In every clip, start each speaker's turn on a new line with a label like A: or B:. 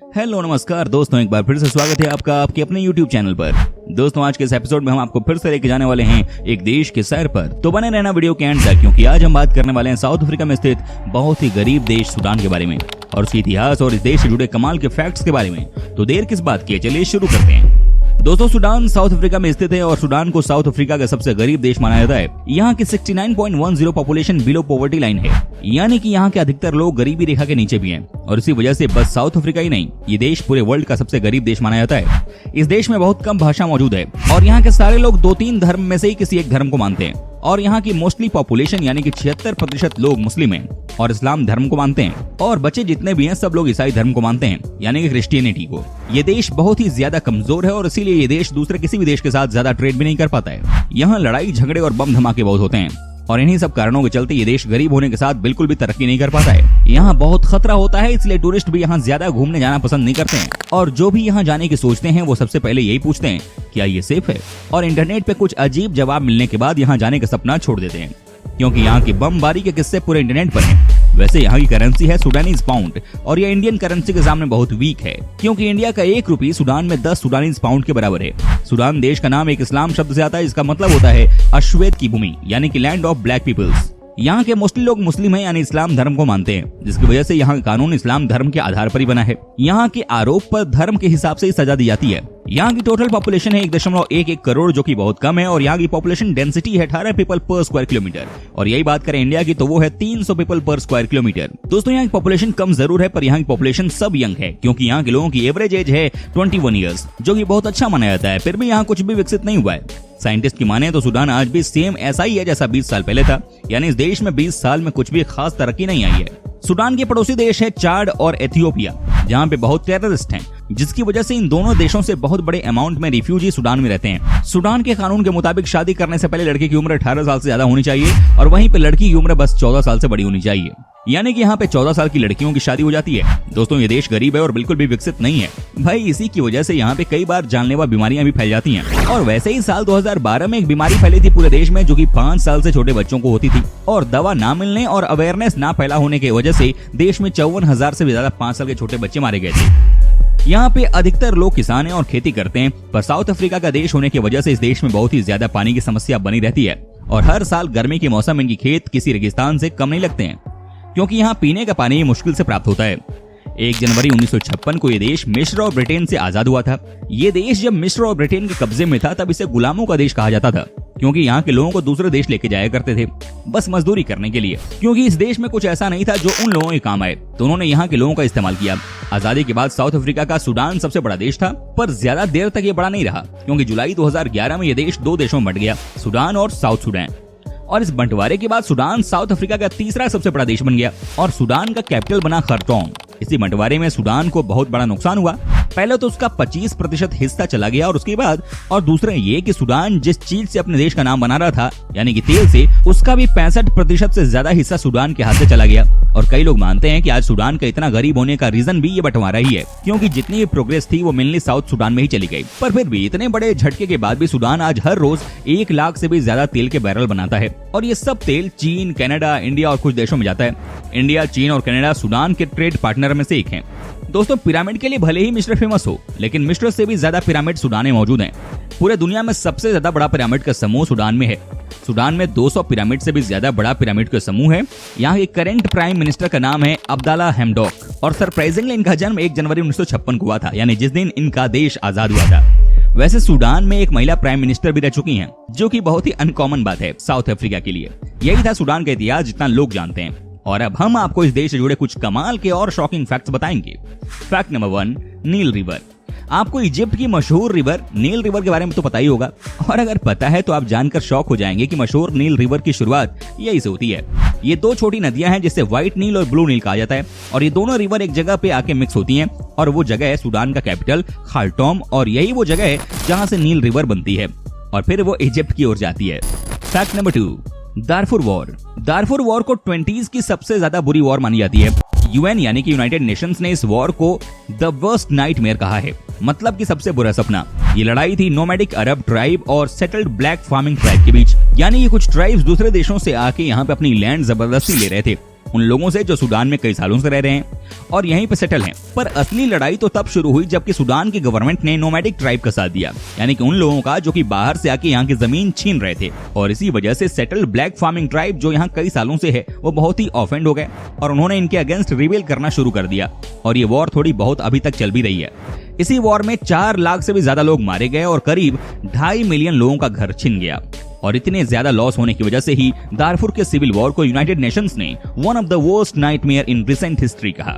A: Hello नमस्कार दोस्तों, एक बार फिर से स्वागत है आपका आपके अपने YouTube चैनल पर। दोस्तों आज के इस एपिसोड में हम आपको फिर से लेके जाने वाले हैं एक देश के सैर पर, तो बने रहना वीडियो के एंड तक, क्योंकि आज हम बात करने वाले हैं साउथ अफ्रीका में स्थित बहुत ही गरीब देश सूडान के बारे में और उसके इतिहास और इस देश से जुड़े कमाल के फैक्ट्स के बारे में। तो देर किस बात की है, चलिए शुरू करते हैं। दोस्तों सूडान साउथ अफ्रीका में स्थित है और सूडान को साउथ अफ्रीका का सबसे गरीब देश माना जाता है। यहाँ की 69.10 पॉपुलेशन बिलो पॉवर्टी लाइन है, यानी कि यहाँ के अधिकतर लोग गरीबी रेखा के नीचे भी हैं और इसी वजह से बस साउथ अफ्रीका ही नहीं, ये देश पूरे वर्ल्ड का सबसे गरीब देश माना जाता है। इस देश में बहुत कम भाषा मौजूद है और यहाँ के सारे लोग 2-3 धर्म में से ही किसी एक धर्म को मानते हैं और यहाँ की मोस्टली पॉपुलेशन यानी कि 76% लोग मुस्लिम हैं और इस्लाम धर्म को मानते हैं और बचे जितने भी हैं सब लोग ईसाई धर्म को मानते हैं यानी कि क्रिश्चियनिटी को। ये देश बहुत ही ज्यादा कमजोर है और इसीलिए ये देश दूसरे किसी भी देश के साथ ज्यादा ट्रेड भी नहीं कर पाता है। यहाँ लड़ाई झगड़े और बम धमाके बहुत होते हैं और इन्हीं सब कारणों के चलते ये देश गरीब होने के साथ बिल्कुल भी तरक्की नहीं कर पाता है। यहाँ बहुत खतरा होता है, इसलिए टूरिस्ट भी यहाँ ज्यादा घूमने जाना पसंद नहीं करते हैं और जो भी यहाँ जाने की सोचते हैं वो सबसे पहले यही पूछते हैं क्या ये सेफ है, और इंटरनेट पे कुछ अजीब जवाब मिलने के बाद यहाँ जाने का सपना छोड़ देते हैं, क्योंकि यहाँ की बमबारी के किस्से पूरे इंटरनेट पर हैं। वैसे यहाँ की करेंसी है सुडानीज पाउंड और यह इंडियन करेंसी के सामने बहुत वीक है, क्योंकि इंडिया का 1 रुपया सूडान में 10 सुडानीज पाउंड के बराबर है। सूडान देश का नाम एक इस्लाम शब्द से आता है, जिसका मतलब होता है अश्वेत की भूमि यानी कि लैंड ऑफ ब्लैक पीपल्स। यहाँ के मोस्टली लोग मुस्लिम हैं यानी इस्लाम धर्म को मानते हैं, जिसकी वजह से यहाँ का कानून इस्लाम धर्म के आधार पर ही बना है। यहाँ के आरोप पर धर्म के हिसाब से ही सजा दी जाती है। यहाँ की टोटल पॉपुलेशन है 1.11 करोड़, जो कि बहुत कम है और यहाँ की पॉपुलेशन डेंसिटी है 18 पीपल पर स्क्वायर किलोमीटर और यही बात करें इंडिया की तो वो है 300 पीपल पर स्क्वायर किलोमीटर। दोस्तों यहाँ की पॉपुलेशन कम जरूर है पर यहाँ की पॉपुलेशन सब यंग है, क्योंकि यहाँ के लोगों की एवरेज एज है 21 ईयर्स, जो कि बहुत अच्छा माना जाता है। फिर भी यहाँ कुछ भी विकसित नहीं हुआ है। साइंटिस्ट की माने तो सूडान आज भी सेम ऐसा ही है जैसा 20 साल पहले था, यानी इस देश में 20 साल में कुछ भी खास तरक्की नहीं आई है। सूडान के पड़ोसी देश है चाड और एथियोपिया, जहाँ पे बहुत टेररिस्ट हैं, जिसकी वजह से इन दोनों देशों से बहुत बड़े अमाउंट में रिफ्यूजी सूडान में रहते हैं। सूडान के कानून के मुताबिक शादी करने से पहले लड़के की उम्र 18 साल से ज्यादा होनी चाहिए और वहीं पे लड़की की उम्र बस 14 साल से बड़ी होनी चाहिए, यानी कि यहाँ पे 14 साल की लड़कियों की शादी हो जाती है। दोस्तों ये देश गरीब है और बिल्कुल भी विकसित नहीं है भाई, इसी की वजह से यहाँ पे कई बार जानलेवा बीमारियां भी फैल जाती हैं। और वैसे ही साल 2012 में एक बीमारी फैली थी पूरे देश में, जो कि 5 साल से छोटे बच्चों को होती थी और दवा ना मिलने और अवेयरनेस ना फैला होने की वजह से देश में 54,000 से भी ज्यादा 5 साल के छोटे बच्चे मारे गए थे। यहाँ पे अधिकतर लोग किसान हैं और खेती करते हैं, पर साउथ अफ्रीका का देश होने की वजह से इस देश में बहुत ही ज्यादा पानी की समस्या बनी रहती है और हर साल गर्मी के मौसम में इनकी खेत किसी रेगिस्तान से कम नहीं लगते हैं, क्योंकि यहाँ पीने का पानी मुश्किल से प्राप्त होता है। 1 जनवरी 1956 को ये देश मिस्र और ब्रिटेन से आजाद हुआ था। ये देश जब मिस्र और ब्रिटेन के कब्जे में था तब इसे गुलामों का देश कहा जाता था, क्योंकि यहाँ के लोगों को दूसरे देश लेके जाया करते थे बस मजदूरी करने के लिए, क्योंकि इस देश में कुछ ऐसा नहीं था जो उन लोगों के काम आए, तो उन्होंने यहाँ के लोगों का इस्तेमाल किया। आजादी के बाद साउथ अफ्रीका का सूडान सबसे बड़ा देश था, पर ज्यादा देर तक ये बड़ा नहीं रहा, क्योंकि जुलाई 2011 में ये देश 2 देशों में बंट गया, सूडान और साउथ सूडान। और इस बंटवारे के बाद सूडान साउथ अफ्रीका का तीसरा सबसे बड़ा देश बन गया और सूडान का कैपिटल बना खर्टूम। इसी बंटवारे में सूडान को बहुत बड़ा नुकसान हुआ। पहले तो उसका 25% हिस्सा चला गया और उसके बाद और दूसरा ये कि सूडान जिस चीज से अपने देश का नाम बना रहा था यानी कि तेल से, उसका भी 65% से ज्यादा हिस्सा सूडान के हाथ से चला गया। और कई लोग मानते हैं कि आज सूडान का इतना गरीब होने का रीजन भी ये बंटवारा ही है, क्योंकि जितनी भी प्रोग्रेस थी वो मेनली साउथ सूडान में ही चली गई। पर फिर भी इतने बड़े झटके के बाद भी सूडान आज हर रोज 1 लाख से भी ज्यादा तेल के बैरल बनाता है और ये सब तेल चीन, कनाडा, इंडिया और कुछ देशों में जाता है। इंडिया, चीन और कनाडा सूडान के ट्रेड पार्टनर में से एक हैं। दोस्तों पिरामिड के लिए भले ही मिस्र फेमस हो, लेकिन मिस्र से भी ज्यादा पिरामिड सूडान में मौजूद हैं। पूरे दुनिया में सबसे ज्यादा बड़ा पिरामिड का समूह सूडान में है। सूडान में 200 पिरामिड से भी ज्यादा बड़ा पिरामिड का समूह है। यहाँ के करंट प्राइम मिनिस्टर का नाम है अब्दुल्ला हैमडोक और सरप्राइजिंगली इनका जन्म 1 जनवरी 1956 को हुआ था, यानी जिस दिन इनका देश आजाद हुआ था। वैसे सूडान में एक महिला प्राइम मिनिस्टर भी रह चुकी हैं, जो कि बहुत ही अनकॉमन बात है साउथ अफ्रीका के लिए। यही था सूडान का इतिहास जितना लोग जानते हैं। और अब हम आपको इस देश से जुड़े कुछ कमाल के और शॉकिंग फैक्ट्स बताएंगे। फैक्ट नंबर 1, नील रिवर। आपको इजिप्ट की मशहूर रिवर नील रिवर के बारे में तो पता ही होगा, और अगर पता है तो आप जानकर शॉक हो जाएंगे कि मशहूर नील रिवर की शुरुआत यही से होती है। ये 2 छोटी नदियां हैं जिसे व्हाइट नील और ब्लू नील कहा जाता है और ये दोनों रिवर एक जगह पे आके मिक्स होती हैं और वो जगह है सूडान का कैपिटल खार्टूम और यही वो जगह है जहां से नील रिवर बनती है और फिर वो इजिप्ट की ओर जाती है। Fact number 2, Darfur war. Darfur war को 20s की सबसे ज्यादा बुरी वॉर मानी जाती है। यूएन यानी कि यूनाइटेड नेशंस ने इस वॉर को द वर्स्ट नाइटमेयर कहा है, मतलब कि सबसे बुरा सपना। ये लड़ाई थी नोमैडिक अरब ट्राइब और सेटल्ड ब्लैक फार्मिंग ट्राइब के बीच, यानी कि कुछ ट्राइब्स दूसरे देशों से आके यहाँ पे अपनी लैंड जबरदस्ती ले रहे थे उन लोगों से जो सूडान में कई सालों से रह रहे हैं और यहीं पे सेटल हैं। पर असली लड़ाई तो तब शुरू हुई जबकि सूडान की गवर्नमेंट ने नोमैडिक ट्राइब का साथ दिया, यानी कि उन लोगों का जो कि बाहर से आके यहाँ की जमीन छीन रहे थे। और इसी वजह से सेटल्ड ब्लैक फार्मिंग ट्राइब जो यहाँ कई सालों से है वो बहुत ही ऑफेंड हो गए और उन्होंने इनके अगेंस्ट रिबेल करना शुरू कर दिया। और ये वॉर थोड़ी बहुत अभी तक चल भी रही है। इसी वॉर में 4 लाख से भी ज्यादा लोग मारे गए और करीब 2.5 मिलियन लोगों का घर छिन गया। और इतने ज्यादा लॉस होने की वजह से ही दारफुर के सिविल वॉर को यूनाइटेड नेशंस ने one of the worst nightmare in recent history कहा।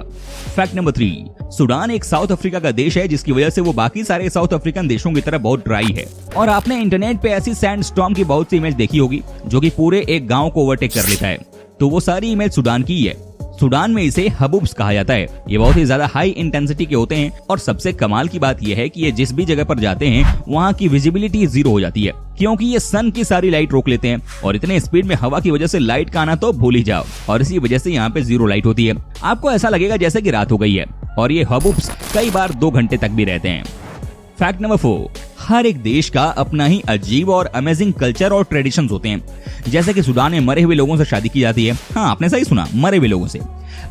A: फैक्ट नंबर 3, सूडान एक साउथ अफ्रीका का देश है जिसकी वजह से वो बाकी सारे साउथ अफ्रीकन देशों की तरह बहुत ड्राई है। और आपने इंटरनेट पे ऐसी सैंड स्टॉर्म की बहुत सी इमेज देखी होगी जो कि पूरे एक गांव को ओवरटेक कर लेता है, तो वो सारी इमेज सूडान की है। सूडान में इसे हबूब्स कहा जाता है। ये बहुत ही ज्यादा हाई इंटेंसिटी के होते हैं और सबसे कमाल की बात यह है कि ये जिस भी जगह पर जाते हैं वहाँ की विजिबिलिटी 0 हो जाती है, क्योंकि ये सन की सारी लाइट रोक लेते हैं और इतने स्पीड में हवा की वजह से लाइट का आना तो भूल ही जाओ। और इसी वजह से यहाँ पे 0 लाइट होती है। आपको ऐसा लगेगा जैसे कि रात हो गई है। और ये हबूब्स कई बार 2 घंटे तक भी रहते हैं। फैक्ट नंबर 4, हर एक देश का अपना ही अजीब और अमेजिंग कल्चर और ट्रेडिशंस होते हैं। जैसे कि सूडान में मरे हुए लोगों से शादी की जाती है। हाँ, आपने सही सुना, मरे हुए लोगों से।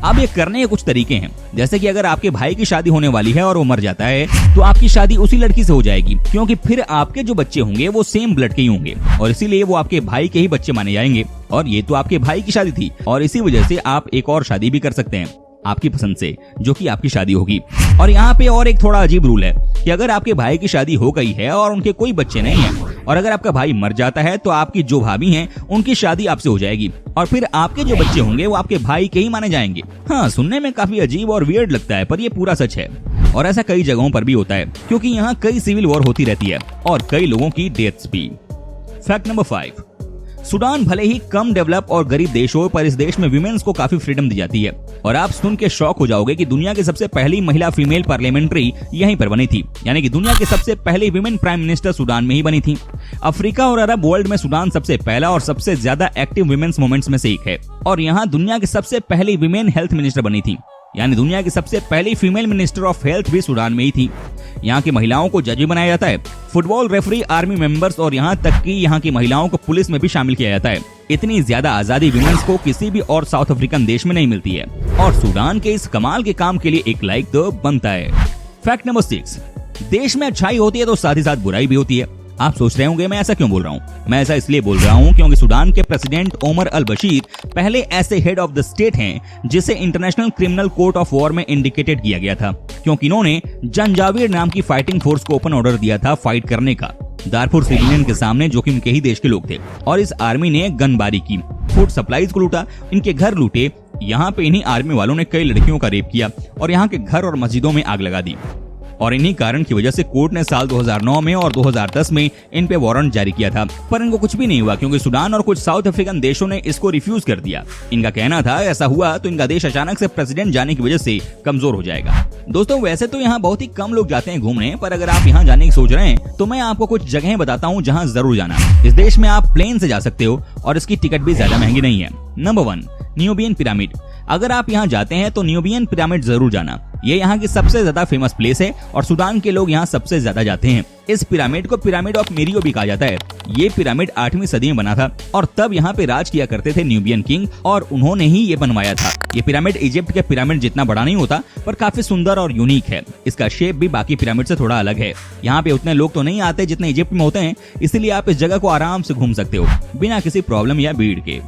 A: अब ये करने के कुछ तरीके हैं, जैसे कि अगर आपके भाई की शादी होने वाली है और वो मर जाता है तो आपकी शादी उसी लड़की से हो जाएगी, क्योंकि फिर आपके जो बच्चे होंगे वो सेम ब्लड के ही होंगे और इसीलिए वो आपके भाई के ही बच्चे माने जाएंगे। और ये तो आपके भाई की शादी थी और इसी वजह से आप एक और शादी भी कर सकते हैं आपकी पसंद से, जो कि आपकी शादी होगी। और यहाँ पे और एक थोड़ा अजीब रूल है कि अगर आपके भाई की शादी हो गई है और उनके कोई बच्चे नहीं हैं और अगर आपका भाई मर जाता है तो आपकी जो भाभी हैं उनकी शादी आपसे हो जाएगी और फिर आपके जो बच्चे होंगे वो आपके भाई के ही माने जाएंगे। हाँ, सुनने में काफी अजीब और वियर्ड लगता है पर ये पूरा सच है और ऐसा कई जगहों पर भी होता है, क्योंकि यहाँ कई सिविल वॉर होती रहती है और कई लोगों की डेथ्स भी। फैक्ट नंबर 5, सूडान भले ही कम डेवलप और गरीब देश हो पर इस देश में विमेन्स को काफी फ्रीडम दी जाती है। और आप सुन के शॉक हो जाओगे कि दुनिया की सबसे पहली महिला फीमेल पार्लियामेंट्री यहीं पर बनी थी, यानी कि दुनिया की सबसे पहली विमेन प्राइम मिनिस्टर सूडान में ही बनी थी। अफ्रीका और अरब वर्ल्ड में सूडान सबसे पहला और सबसे ज्यादा एक्टिव विमेन्स मूवमेंट्स में से एक है। और यहाँ दुनिया की सबसे पहली विमेन हेल्थ मिनिस्टर बनी थी, यानी दुनिया की सबसे पहली फीमेल मिनिस्टर ऑफ हेल्थ भी सूडान में ही थी। यहाँ की महिलाओं को जज भी बनाया जाता है, फुटबॉल रेफरी, आर्मी मेंबर्स और यहाँ तक कि यहाँ की महिलाओं को पुलिस में भी शामिल किया जाता है। इतनी ज्यादा आजादी विमेन्स को किसी भी और साउथ अफ्रीकन देश में नहीं मिलती है और सूडान के इस कमाल के काम के लिए एक लाइक तो बनता है। फैक्ट नंबर 6, देश में अच्छाई होती है तो साथ ही साथ बुराई भी होती है। आप सोच रहे होंगे मैं ऐसा क्यों बोल रहा हूँ। मैं ऐसा इसलिए बोल रहा हूँ क्योंकि सूडान के प्रेसिडेंट ओमर अल बशीर पहले ऐसे हेड ऑफ द स्टेट हैं जिसे international criminal court of war में इंडिकेटेड किया गया था, क्योंकि इन्होंने जंजावीर नाम की फाइटिंग फोर्स को ओपन ऑर्डर दिया था फाइट करने का दारफुर सिविलियन के सामने, जो कि उनके ही देश के लोग थे। और इस आर्मी ने गनबारी की, फूड सप्लाईज को लूटा, इनके घर लूटे। यहाँ पे इन्हीं आर्मी वालों ने कई लड़कियों का रेप किया और यहाँ के घर और मस्जिदों में आग लगा दी। और इन्हीं कारण की वजह से कोर्ट ने साल 2009 में और 2010 में इन पे वारंट जारी किया था, पर इनको कुछ भी नहीं हुआ क्योंकि सूडान और कुछ साउथ अफ्रीकन देशों ने इसको रिफ्यूज कर दिया। इनका कहना था ऐसा हुआ तो इनका देश अचानक से प्रेसिडेंट जाने की वजह से कमजोर हो जाएगा। दोस्तों, वैसे तो यहाँ बहुत ही कम लोग जाते हैं घूमने, पर अगर आप यहाँ जाने की सोच रहे हैं तो मैं आपको कुछ जगहें बताता हूँ जहाँ जरूर जाना। इस देश में आप प्लेन से जा सकते हो और इसकी टिकट भी ज्यादा महंगी नहीं है। Number 1, Nubian pyramid. अगर आप यहाँ जाते हैं तो न्यूबियन पिरामिड जरूर जाना। ये यहाँ की सबसे ज्यादा फेमस प्लेस है और सूडान के लोग यहाँ सबसे ज्यादा जाते हैं। इस पिरामिड को पिरामिड ऑफ मेरियो भी कहा जाता है। ये पिरामिड 8वीं सदी में बना था और तब यहाँ पे राज किया करते थे न्यूबियन किंग और उन्होंने ही ये बनवाया था। ये पिरामिड इजिप्ट के पिरामिड जितना बड़ा नहीं होता पर काफी सुंदर और यूनिक है। इसका शेप भी बाकी पिरामिड से थोड़ा अलग है। यहाँ पे उतने लोग तो नहीं आते जितने इजिप्ट में होते हैं, इसलिए आप इस जगह को आराम से घूम सकते हो बिना किसी प्रॉब्लम या भीड़ के।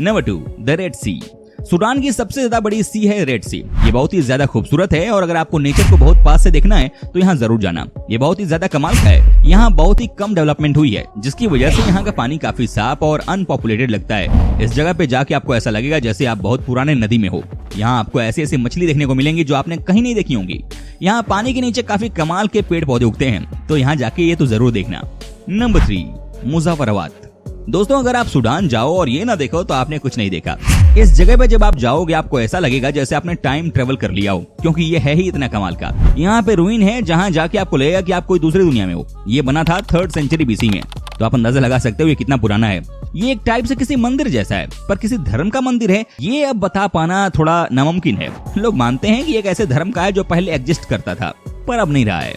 A: Number 2, the Red Sea. Sudan की सबसे ज्यादा बड़ी सी है रेड सी। ये बहुत ही ज्यादा खूबसूरत है और अगर आपको नेचर को बहुत पास से देखना है तो यहाँ जरूर जाना। ये बहुत ही ज्यादा कमाल का है। यहाँ बहुत ही कम डेवलपमेंट हुई है जिसकी वजह से यहाँ का पानी काफी साफ और अनपॉपुलेटेड लगता है। इस जगह पे जाके आपको ऐसा लगेगा जैसे आप बहुत पुराने नदी में हो। यहाँ आपको ऐसी ऐसी मछली देखने को मिलेंगी जो आपने कहीं नहीं देखी होंगी। यहाँ पानी के नीचे काफी कमाल के पेड़ पौधे उगते हैं, तो यहाँ जाके ये तो जरूर देखना। नंबर 3, मुजफ्फराबाद। दोस्तों, अगर आप सूडान जाओ और ये ना देखो तो आपने कुछ नहीं देखा। इस जगह पे जब आप जाओगे आपको ऐसा लगेगा जैसे आपने टाइम ट्रेवल कर लिया हो, क्योंकि ये है ही इतना कमाल का। यहाँ पे रूइन है जहाँ जाके आपको लगेगा कि आप कोई दूसरी दुनिया में हो। ये बना था 3rd सेंचुरी BC में, तो आप अंदाजा लगा सकते हो ये कितना पुराना है। ये एक टाइप से किसी मंदिर जैसा है, पर किसी धर्म का मंदिर है ये अब बता पाना थोड़ा नामुमकिन है। लोग मानते हैं कि एक ऐसे धर्म का है जो पहले एग्जिस्ट करता था पर अब नहीं रहा है।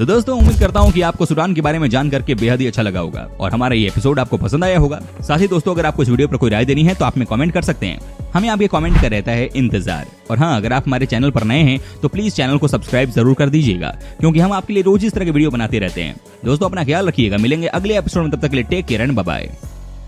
A: तो दोस्तों उम्मीद करता हूँ कि आपको सूडान के बारे में जान करके बेहद ही अच्छा लगा होगा और हमारा ये एपिसोड आपको पसंद आया होगा। साथ ही दोस्तों अगर आपको इस वीडियो पर कोई राय देनी है तो आप में कमेंट कर सकते हैं, हमें आपके कमेंट का रहता है इंतजार। और हाँ, अगर आप हमारे चैनल पर नए हैं तो प्लीज चैनल को सब्सक्राइब जरूर कर दीजिएगा, क्योंकि हम आपके लिए रोज इस तरह के वीडियो बनाते रहते हैं। दोस्तों अपना ख्याल रखिएगा, मिलेंगे अगले एपिसोड में, तब तक के लिए take care and bye bye.